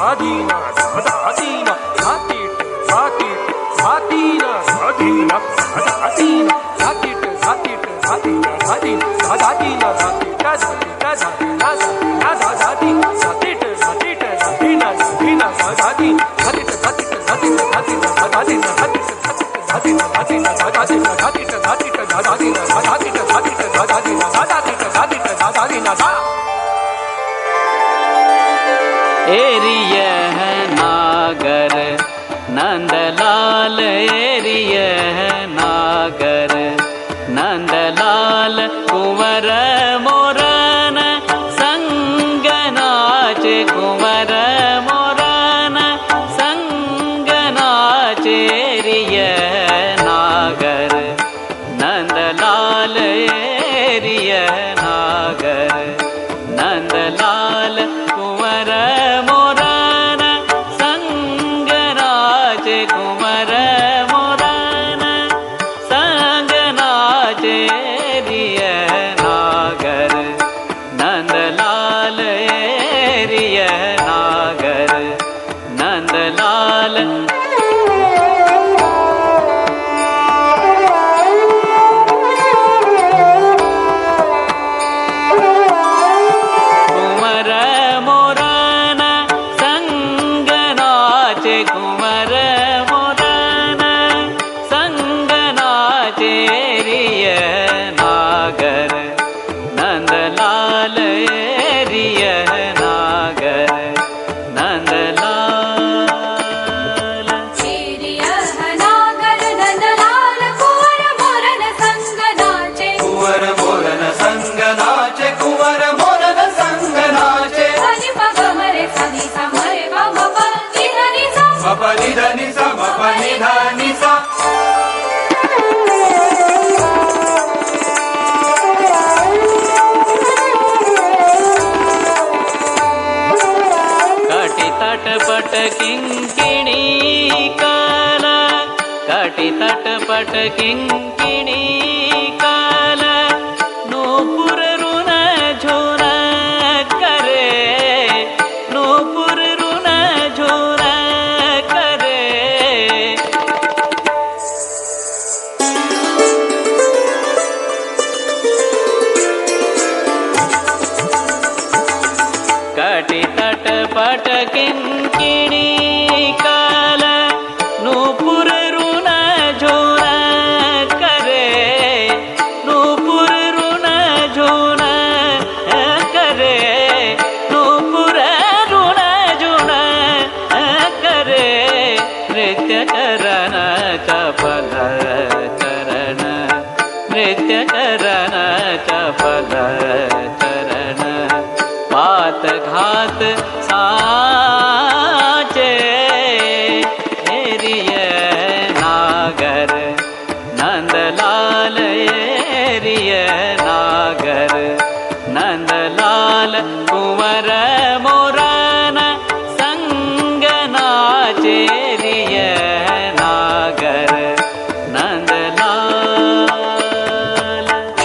ಧಾದೀನ ಧಾದೀನ ಧಾತೀಟ್ ಧಾತೀಟ್ ಧಾದೀನ ಧಾದೀನ ಧಾದೀನ ಧಾತೀಟ್ ಧಾತೀಟ್ ಧಾದೀನ ಧಾದೀನ ಧಾದೀನ ಧಾತೀಟ ಧಾತೀಟ ಧಾದೀನ ಧಾದೀನ ಧಾತೀಟ್ ಧಾತೀಟ್ ಧಾದೀನ ಧಾದೀನ ಧಾದೀನ ಧಾತೀಟ ಧಾತೀಟ ಧಾದೀನ ಧಾದೀನ ಧಾದೀನ ಧಾತೀಟ ಧಾದೀನ ಧಾದೀನ ಧಾದೀನ ಧಾತೀಟ ಧಾತೀಟ ಧಾದೀನ ಧಾತೀಟ ಧಾತೀಟ ಧಾದೀನ ಧಾತೀಟ ಧಾತೀಟ ಧಾದೀನ ಧಾ area नागर Nandlal area नागर नंदलाल कुंवर मोरन संग नाचे कुंवर मोरन संग नाचे एरिय नागर नंदलाल एरिय नागर नंदलाल कुंवर मोरन संग नाचे कुंवर मोरन संग नाचे एरिय नागर नंदलाल एरिय नागर नंदलाल कुंवर मोरन संग नाचे एरिय नागर नंदलाल एरिय नागर नंदलाल एरिय नागर नंदलाल कुंवर मोरन संग नाचे कुंवर मोरन संग नाचे कुंवर मोरन संग नाचे धनि पग मरे सनि समरे पग पनि धनि सा मपनि धनि सा मपनि धनि सा कटि तट पट किंकिणी काल कटि तट पट किंकिणी काल नूपुर रुन झुन करे नूपुर रुन झुन करे कटि तट पट किंकिणी काल नूपुर रुन झुन करे नूपुर रुन झुन करे नूपुर रुन झुन करे नृत्य करन चपल चरण नृत्य करन चपल चरण पात घात साचे एरिय नागर नंदलाल एरिय नागर नंदलाल कुंवर मोरन संग नाचे एरिय नागर नंदलाल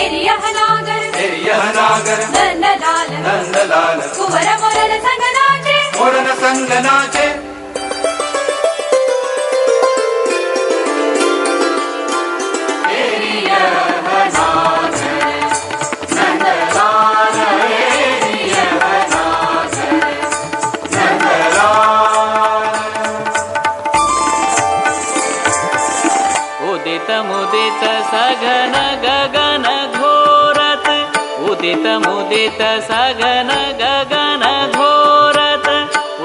एरिय नागर एरिय नागर नंदलाल नंदलाल कुंवर मोरन संग नाचे मोरन संग नाचे एरिय नागर नंदलाल एरिय नागर नंदलाल उदित मुदित सघन गगन घोरत उदित मुदित सघन गगन घोरत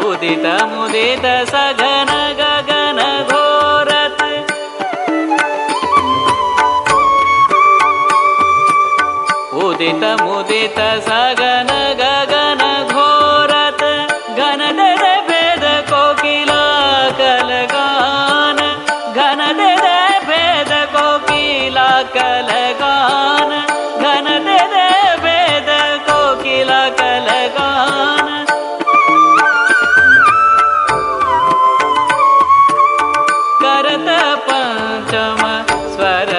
उदित मुदित सघन गगन घोरत उदित मुदित सघन गगन घोरत घन दद भेद कोकिला कलगान घन दद भेद कोकिला कलगान घन दद भेद कोकिला कलगान करत पंचम स्वर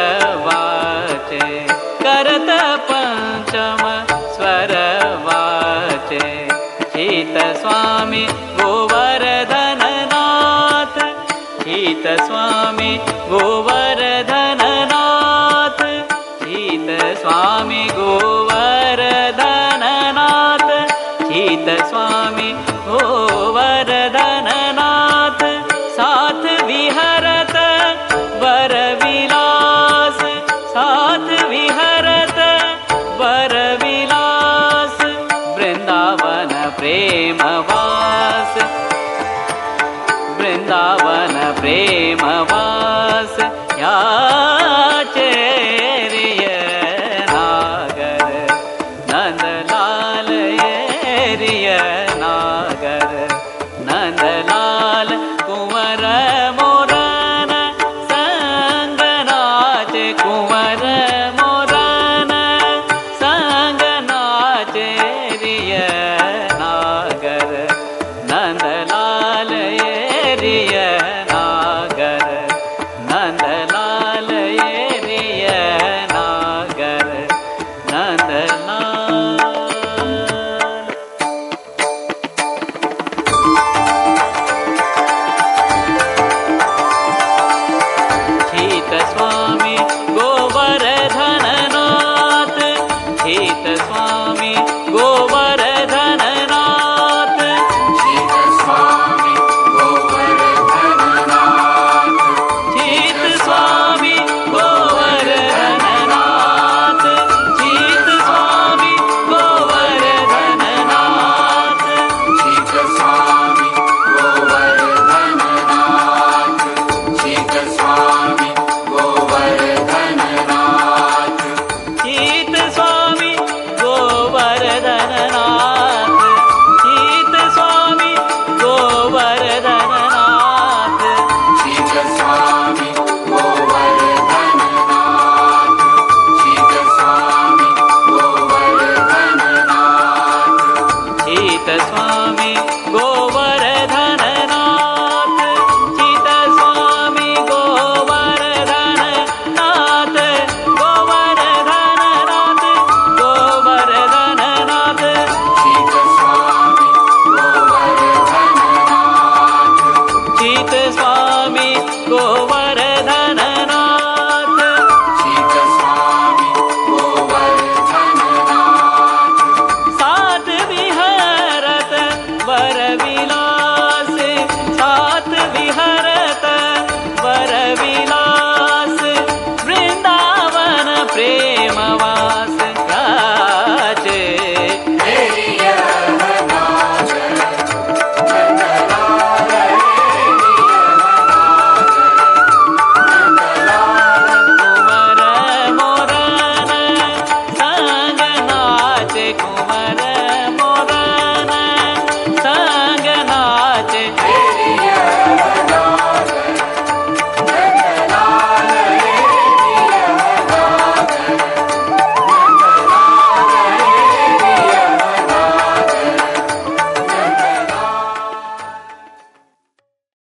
वाचे करत पंचम स्वर वाचे शीत स्वामी गोवर्धननाथ शीत स्वामी गोवर्धननाथ शीत स्वामी गोवर्धननाथ शीत स्वामी गोवर्धननाथ साथ विहरत वर विलास साथ विहरत वर विलास वृंदावन प्रेमवास वृंदावन प्रेमवास याचेरिय नागर नंदलाल येरिय